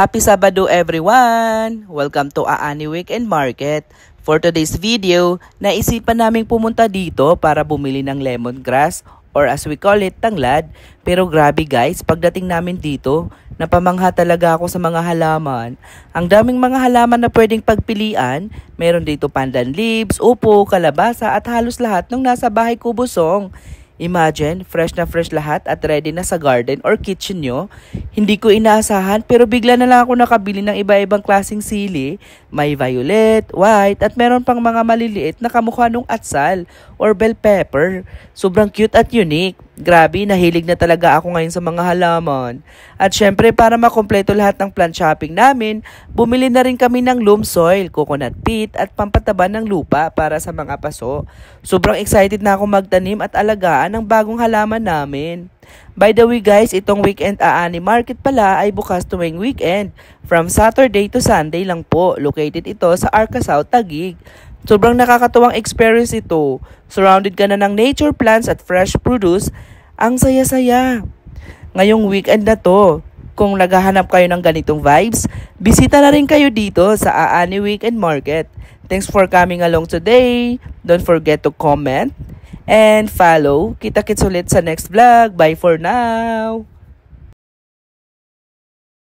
Happy Sabado everyone! Welcome to Aani Weekend Market. For today's video, naisipan naming pumunta dito para bumili ng lemongrass or as we call it, tanglad. Pero grabe guys, pagdating namin dito, napamangha talaga ako sa mga halaman. Ang daming mga halaman na pwedeng pagpilian. Meron dito pandan leaves, upo, kalabasa at halos lahat ng nasa bahay kubusong. Imagine, fresh na fresh lahat at ready na sa garden or kitchen nyo. Hindi ko inaasahan pero bigla na lang ako nakabili ng iba-ibang klaseng sili. May violet, white at meron pang mga maliliit na kamukha nung atsal or bell pepper. Sobrang cute at unique. Grabe, nahilig na talaga ako ngayon sa mga halaman. At syempre para makompleto lahat ng plant shopping namin, bumili na rin kami ng loam soil, coconut peat at pampataba ng lupa para sa mga paso. Sobrang excited na ako magtanim at alagaan ng bagong halaman namin. By the way guys, itong weekend Aani Market pala ay bukas tuwing weekend. From Saturday to Sunday lang po. Located ito sa Arcasao, Taguig. Sobrang nakakatuwang experience ito. Surrounded ka na ng nature plants at fresh produce. Ang saya-saya. Ngayong weekend na to, kung naghahanap kayo ng ganitong vibes, bisita na rin kayo dito sa Aani Weekend Market. Thanks for coming along today. Don't forget to comment and follow. Kita-kits ulit sa next vlog. Bye for now!